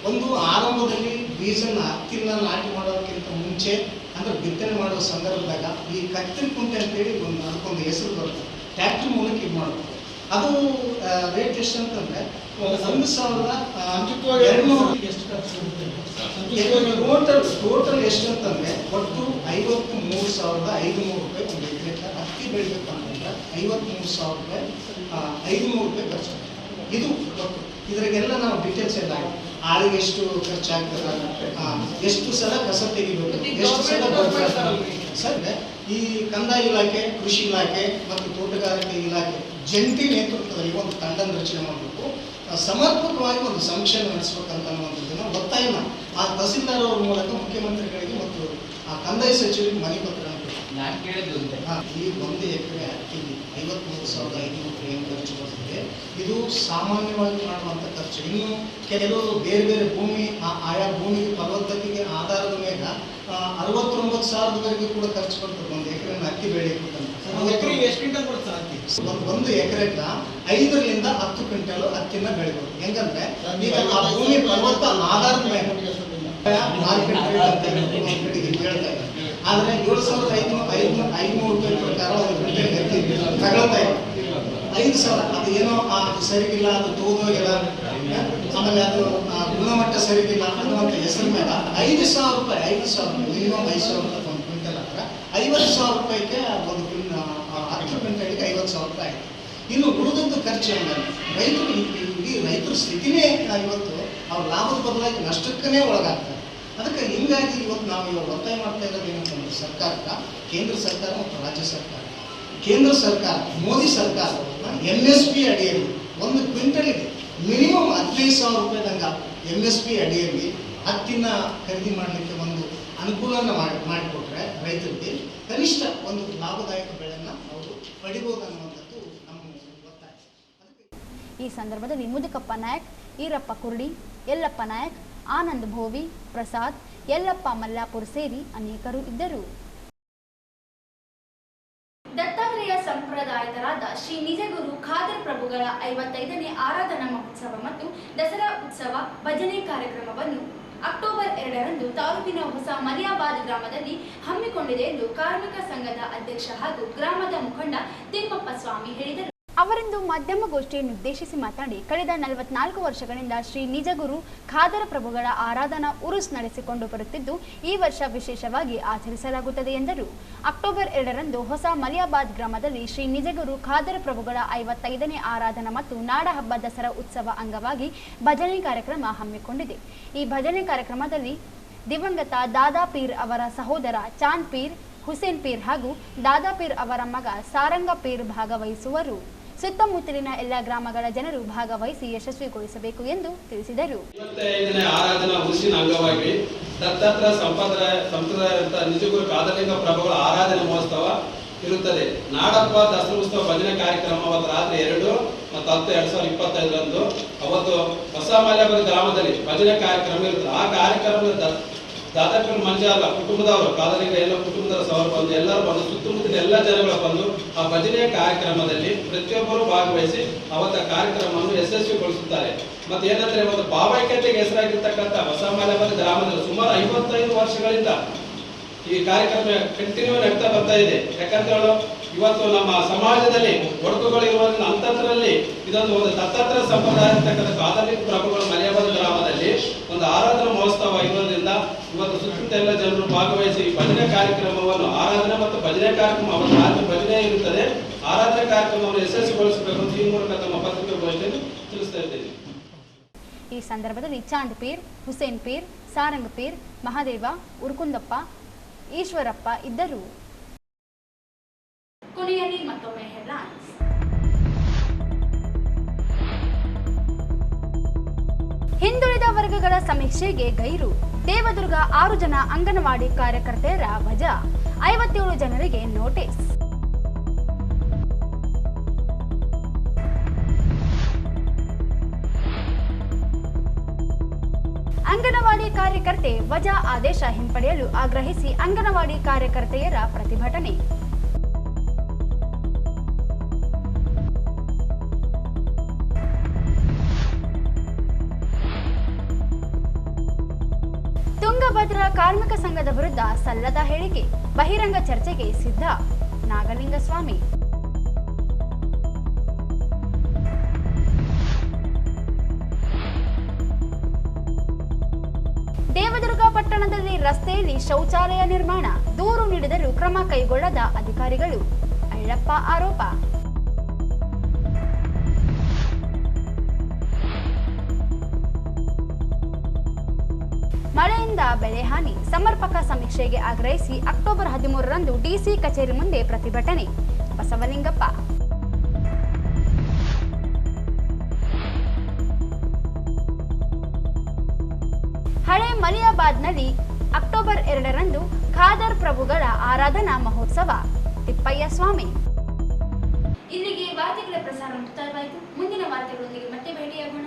ಒಂದು ಆರಂಭದಲ್ಲಿ ಬೀಜನ ಹತ್ತಿನ ನಾಟಿ ಮಾಡೋದಕ್ಕಿಂತ ಮುಂಚೆ ಅಂದ್ರೆ ಬಿತ್ತನೆ ಮಾಡುವ ಸಂದರ್ಭದಾಗ ಈ ಕತ್ತಿನ ಕುಂಟೆ ಅಂತೇಳಿ ಅದಕ್ಕೊಂದು ಹೆಸರು ಬರುತ್ತೆ. ಟ್ಯಾಕ್ಟ್ರಿ ಮೂಲಕ ಇದು ಮಾಡಬೇಕು. ಅದು ರೇಟ್ ಎಷ್ಟು ಅಂತಂದ್ರೆ 1,200 ಟೋಟಲ್ ಎಷ್ಟು ಅಂತಂದ್ರೆ ಒಟ್ಟು 53,500 ರೂಪಾಯಿ ಒಂದು ಎಕರೆಗೆ ಹತ್ತಿ ಬೆಳಿಬೇಕಂತಂದ್ರೆ 53,000 ರೂಪಾಯಿ 500 ರೂಪಾಯಿ ಖರ್ಚು. ಇದು ಒಟ್ಟು ಇದ್ರಾಗೆಲ್ಲ ನಾವು ಡೀಟೇಲ್ಸ್ ಎಲ್ಲ ಆಳಿಗೆ ಎಷ್ಟು ಖರ್ಚಾಗ್ತದೆ, ಎಷ್ಟು ಸಲ ಕಸ ತೆಗಿಬೇಕು, ಎಷ್ಟು ಸಲ ಸರ್ ಈ ಕಂದಾಯ ಇಲಾಖೆ, ಕೃಷಿ ಇಲಾಖೆ ಮತ್ತು ತೋಟಗಾರಿಕೆ ಇಲಾಖೆ ಜಂಟಿ ನೇತೃತ್ವದಲ್ಲಿ ಒಂದು ತಂಡನ ರಚನೆ ಮಾಡಬೇಕು. ಸಮರ್ಪಕವಾಗಿ ಒಂದು ಸಮೀಕ್ಷೆ ನಡೆಸಬೇಕಂತ ಅನ್ನುವಂಥದ್ದನ್ನು ಒತ್ತಾಯ ಆ ತಹಸೀಲ್ದಾರ್ ಅವರ ಮೂಲಕ ಮುಖ್ಯಮಂತ್ರಿಗಳಿಗೆ ಮತ್ತು ಆ ಕಂದಾಯ ಸಚಿವರಿಗೆ ಮನವಿ ಪತ್ರ ಈ ಒಂದು ಎಕರೆ ಹತ್ತಿಗೆ 53,500 ಏನು ಖರ್ಚು ಬರ್ತದೆ. ಇದು ಸಾಮಾನ್ಯವಾಗಿ ಮಾಡುವಂಥ ಖರ್ಚು. ಇನ್ನು ಕೆಲವರು ಬೇರೆ ಬೇರೆ ಭೂಮಿ ಆಯಾ ಭೂಮಿಗೆ ಫಲವತ್ತತೆಗೆ ಆಧಾರದ ಮೇಲೆ 69,000ವರೆಗೂ ಕೂಡ ಖರ್ಚು ಬರ್ತದೆ ಒಂದು ಎಕರೆ ಹತ್ತಿ ಬೆಳೆಯಬೇಕಂತ. ಒಂದು ಎಕರೆಗೆ 5ರಿಂದ 10 ಕ್ವಿಂಟಲ್ ಹತ್ತಿನ ಬೆಳಿಬೋದು. ಹೆಂಗಂದ್ರೆ ಈಗ ಆ ಭೂಮಿ ಫಲವತ್ತ ಆಧಾರದ ಮೇಲೆ ಮಾರ್ಕೆಟ್ ಹೇಳ್ತಾ ಇದೆ. ಆದ್ರೆ 7,500 ರೂಪಾಯಿ ಪ್ರಕಾರ ಒಂದು ಕ್ವಿಂಟಲ್ ಹತ್ತಿ ತಗೊಳ್ತಾ ಇದೆ. 5,000 ಅದು ಏನೋ ಅದು ಸರಿಗಿಲ್ಲ, ಅದು ತೋದೋಗಿಲ್ಲ, ಆಮೇಲೆ ಅದು ಗುಣಮಟ್ಟ ಸರಿಗಿಲ್ಲ ಅನ್ನುವಂಥ ಹೆಸರು ಮೇಲೆ 5,000 ರೂಪಾಯಿ ಮಿನಿಮಮ್ 5,000 ರೂಪಾಯಿ ಒಂದು ಕ್ವಿಂಟಲ್ ಅಂದ್ರೆ 50,000 ರೂಪಾಯಿಗೆ ಒಂದು 10 ಕ್ವಿಂಟಲ್ಗೆ 50,000 ರೂಪಾಯಿ ಆಯಿತು. ಇನ್ನು ಉಳಿದದ್ದು ಖರ್ಚು ಏನಂದ್ರೆ ರೈತರು ಇಡೀ ರೈತರ ಸ್ಥಿತಿನೇ ಇವತ್ತು ಅವ್ರ ಲಾಭದ ಬದಲಾಗಿ ನಷ್ಟಕ್ಕೇ ಒಳಗಾಗ್ತಾರೆ. ಅದಕ್ಕೆ ಹಿಂಗಾಗಿ ಇವತ್ತು ನಾವು ಇವಾಗ ಒತ್ತಾಯ ಮಾಡ್ತಾ ಇರೋದು ಏನಂತಂದ್ರೆ ಸರ್ಕಾರಕ್ಕೆ, ಕೇಂದ್ರ ಸರ್ಕಾರ ಮತ್ತು ರಾಜ್ಯ ಸರ್ಕಾರ. ಕೇಂದ್ರ ಸರ್ಕಾರ, ಮೋದಿ ಸರ್ಕಾರವನ್ನು MSP ಅಡಿಯಲ್ಲಿ 1 ಕ್ವಿಂಟಲ್ಗೆ ಮಿನಿಮಮ್ 15,000 ರೂಪಾಯಿದಂಗೆ MSP ಅಡಿಯಲ್ಲಿ ಹತ್ತಿನ ಖರೀದಿ ಮಾಡಲಿಕ್ಕೆ ಒಂದು ಅನುಕೂಲನ ಮಾಡಿಕೊಟ್ರೆ ರೈತರಿಗೆ ಕನಿಷ್ಠ ಒಂದು ಲಾಭದಾಯಕ ಬೆಳೆಯನ್ನು ಅವರು ಪಡಿಬೋದು ಅನ್ನುವಂಥದ್ದು ನಮ್ಮ ಒತ್ತಾಯ. ಈ ಸಂದರ್ಭದಲ್ಲಿ ಮುದುಕಪ್ಪ ನಾಯಕ್, ಈರಪ್ಪ ಕುರ್ಡಿ, ಯಲ್ಲಪ್ಪ ನಾಯಕ್, ಆನಂದ್ ಭೋವಿ, ಪ್ರಸಾದ್, ಯಲ್ಲಪ್ಪ ಮಲ್ಲಾಪುರ್ ಸೇರಿ ಅನೇಕರು ಇದ್ದರು. ದತ್ತಾತ್ರೇಯ ಸಂಪ್ರದಾಯತರಾದ ಶ್ರೀ ನಿಜಗುರು ಖಾದರ್ ಪ್ರಭುಗಳ 55ನೇ ಆರಾಧನಾ ಮಹೋತ್ಸವ ಮತ್ತು ದಸರಾ ಉತ್ಸವ ಭಜನೆ ಕಾರ್ಯಕ್ರಮವನ್ನು ಅಕ್ಟೋಬರ್ 2ರಂದು ತಾಲೂಕಿನ ಹೊಸ ಮಲಿಯಾಬಾದ್ ಗ್ರಾಮದಲ್ಲಿ ಹಮ್ಮಿಕೊಂಡಿದೆ ಎಂದು ಕಾರ್ಮಿಕ ಸಂಘದ ಅಧ್ಯಕ್ಷ ಹಾಗೂ ಗ್ರಾಮದ ಮುಖಂಡ ತಿಮ್ಮಪ್ಪ ಸ್ವಾಮಿ ಹೇಳಿದರು. ಅವರಿಂದು ಮಾಧ್ಯಮಗೋಷ್ಠಿಯನ್ನು ಉದ್ದೇಶಿಸಿ ಮಾತನಾಡಿ, ಕಳೆದ 44 ವರ್ಷಗಳಿಂದ ಶ್ರೀ ನಿಜಗುರು ಖಾದರ ಪ್ರಭುಗಳ ಆರಾಧನಾ ಉರುಸ್ ನಡೆಸಿಕೊಂಡು ಬರುತ್ತಿದ್ದು, ಈ ವರ್ಷ ವಿಶೇಷವಾಗಿ ಆಚರಿಸಲಾಗುತ್ತದೆ ಎಂದರು. ಅಕ್ಟೋಬರ್ 2ರಂದು ಹೊಸ ಮಲಿಯಾಬಾದ್ ಗ್ರಾಮದಲ್ಲಿ ಶ್ರೀ ನಿಜಗುರು ಖಾದರ ಪ್ರಭುಗಳ 55ನೇ ಆರಾಧನಾ ಮತ್ತು ನಾಡ ಹಬ್ಬ ದಸರಾ ಉತ್ಸವ ಅಂಗವಾಗಿ ಭಜನೆ ಕಾರ್ಯಕ್ರಮ ಹಮ್ಮಿಕೊಂಡಿದೆ. ಈ ಭಜನೆ ಕಾರ್ಯಕ್ರಮದಲ್ಲಿ ದಿವಂಗತ ದಾದಾ ಪೀರ್ ಅವರ ಸಹೋದರ ಚಾಂದ್ ಪೀರ್, ಹುಸೇನ್ ಪೀರ್ ಹಾಗೂ ದಾದಾ ಪೀರ್ ಅವರ ಮಗ ಸಾರಂಗ ಪೀರ್ ಭಾಗವಹಿಸುವರು. ಸುತ್ತಮುತ್ತಲಿನ ಎಲ್ಲ ಗ್ರಾಮಗಳ ಜನರು ಭಾಗವಹಿಸಿ ಯಶಸ್ವಿಗೊಳಿಸಬೇಕು ಎಂದು ತಿಳಿಸಿದರು. 25ನೇ ಆರಾಧನಾ ಉರುಸಿನ ಅಂಗವಾಗಿ ದತ್ತಾತ್ರೇಯ ಸಂಪ್ರದಾಯ ನಿಜಗುರು ಖಾದರಲಿಂಗ ಪ್ರಭುಗಳ ಆರಾಧನಾ ಮಹೋತ್ಸವ ಇರುತ್ತದೆ. ನಾಡಪ್ಪ ದಸರಾ ಉತ್ಸವ ಭಜನೆ ಕಾರ್ಯಕ್ರಮ ಅವತ್ತು ರಾತ್ರಿ 2 ಮತ್ತು 10, 2025ರಂದು ಅವತ್ತು ಹೊಸ ಮಲಿಯಾಬಾದ್ ಗ್ರಾಮದಲ್ಲಿ ಭಜನೆ ಕಾರ್ಯಕ್ರಮ ಇರುತ್ತದೆ. ಆ ಕಾರ್ಯಕ್ರಮದ ದಾದಾಪೀರ್ ಮಂಜಾಲ ಕುಟುಂಬದವರು, ಖಾದರಲಿಂಗ ಎಲ್ಲ ಕುಟುಂಬದವರು ಸವರು ಬಂದು ಎಲ್ಲರೂ ಬಂದು ಸುತ್ತಮುತ್ತಲಿನ ಎಲ್ಲ ಜನಗಳು ಬಂದು ಆ ಭಜನೆ ಕಾರ್ಯಕ್ರಮದಲ್ಲಿ ಪ್ರತಿಯೊಬ್ಬರು ಭಾಗವಹಿಸಿ ಅವತ್ತ ಕಾರ್ಯಕ್ರಮವನ್ನು ಯಶಸ್ವಿಗೊಳಿಸುತ್ತಾರೆ. ಮತ್ತೆ ಏನಂದ್ರೆ ಒಂದು ಭಾವೈಕ್ಯತೆಗೆ ಹೆಸರಾಗಿರ್ತಕ್ಕಂಥ ಹೊಸ ಮಲಿಯಾಬಾದ್ ಗ್ರಾಮದಲ್ಲಿ ಸುಮಾರು 55 ವರ್ಷಗಳಿಂದ ಈ ಕಾರ್ಯಕ್ರಮ ಕಂಟಿನ್ಯೂ ನಡೀತಾ ಬರ್ತಾ ಇದೆ. ಯಾಕಂತ ಇವತ್ತು ನಮ್ಮ ಸಮಾಜದಲ್ಲಿ ಒಡಕುಗಳು ಇರುವುದರಿಂದ ಅಂತರದಲ್ಲಿ ಇದೊಂದು ದತ್ತಾತ್ರೇಯ ಸಂಪ್ರದಾಯ ಇರ್ತಕ್ಕಂಥ ಖಾದರಲಿಂಗ ಪ್ರಭುಗಳು ಮಲಿಯಾಬಾದ್ ಗ್ರಾಮದಲ್ಲಿ ಒಂದು ಆರಾಧನಾ ಮಹೋತ್ಸವ ಇರೋದ್ರಿಂದ ಇವತ್ತು ಸುತ್ತಮುತ್ತ ಎಲ್ಲ ಜನರು ಭಾಗವಹಿಸಿ ಭಜನೆ ಕಾರ್ಯಕ್ರಮವನ್ನು ಆರಾಧನೆ ಮತ್ತು ಭಜನೆ ಕಾರ್ಯಕ್ರಮ ಅವರ ರಾಜ್ಯ ಭಜನೆ ಇರುತ್ತದೆ. ಆರಾಧನೆ ಕಾರ್ಯಕ್ರಮವನ್ನು ಯಶಸ್ವಿಗೊಳಿಸಬೇಕು ಅಂತ ಈ ಮೂಲಕ ತಮ್ಮ ಪತ್ರಿಕಾಗೋಷ್ಠಿಯಲ್ಲಿ ತಿಳಿಸ್ತಾ ಇದ್ದೇನೆ. ಈ ಸಂದರ್ಭದಲ್ಲಿ ಚಾಂದ್ ಪೀರ್, ಹುಸೇನ್ ಪೀರ್, ಸಾರಂಗ್ ಪೀರ್, ಮಹಾದೇವ, ಉರ್ಕುಂದಪ್ಪ, ಈಶ್ವರಪ್ಪ ಇದ್ದರು. ಕೊನೆಯಲ್ಲಿ ಮತ್ತೊಮ್ಮೆ ಹೆಡ್ಲೈನ್ಸ್. ಹಿಂದುಳಿದ ವರ್ಗಗಳ ಸಮೀಕ್ಷೆಗೆ ಗೈರು. ದೇವದುರ್ಗ 6 ಜನ ಅಂಗನವಾಡಿ ಕಾರ್ಯಕರ್ತೆಯರ ವಜಾ, 57 ಜನರಿಗೆ ನೋಟಿಸ್. ಅಂಗನವಾಡಿ ಕಾರ್ಯಕರ್ತೆ ವಜಾ ಆದೇಶ ಹಿಂಪಡೆಯಲು ಆಗ್ರಹಿಸಿ ಅಂಗನವಾಡಿ ಕಾರ್ಯಕರ್ತೆಯರ ಪ್ರತಿಭಟನೆ. ತುಂಗಭದ್ರಾ ಕಾರ್ಮಿಕ ಸಂಘದ ವಿರುದ್ಧ ಸಲ್ಲದ ಹೇಳಿಕೆ, ಬಹಿರಂಗ ಚರ್ಚೆಗೆ ಸಿದ್ಧ ನಾಗಲಿಂಗಸ್ವಾಮಿ. ದೇವದುರ್ಗ ಪಟ್ಟಣದಲ್ಲಿ ರಸ್ತೆಯಲ್ಲಿ ಶೌಚಾಲಯ ನಿರ್ಮಾಣ, ದೂರು ನೀಡಿದರೂ ಕ್ರಮ ಕೈಗೊಳ್ಳದ ಅಧಿಕಾರಿಗಳು, ಅಳ್ಳಪ್ಪ ಆರೋಪ. ಮಳೆಯಿಂದ ಬೆಳೆ ಹಾನಿ, ಸಮರ್ಪಕ ಸಮೀಕ್ಷೆಗೆ ಆಗ್ರಹಿಸಿ ಅಕ್ಟೋಬರ್ 13ರಂದು ಡಿಸಿ ಕಚೇರಿ ಮುಂದೆ ಪ್ರತಿಭಟನೆ, ಬಸವಲಿಂಗಪ್ಪ. ಹಳೆ ಮಲಿಯಾಬಾದ್ನಲ್ಲಿ ಅಕ್ಟೋಬರ್ 2ರಂದು ಖಾದರ್ ಪ್ರಭುಗಳ ಆರಾಧನಾ ಮಹೋತ್ಸವ, ತಿಪ್ಪಯ್ಯ ಸ್ವಾಮಿ. ಇಲ್ಲಿಗೆ ವಾರ್ತೆಗಳ ಪ್ರಸಾರ ಮುಕ್ತಾಯವಾಯಿತು. ಮುಂದಿನ ವಾರ್ತೆಗಳೊಂದಿಗೆ ಮತ್ತೆ ಭೇಟಿಯಾಗೋಣ.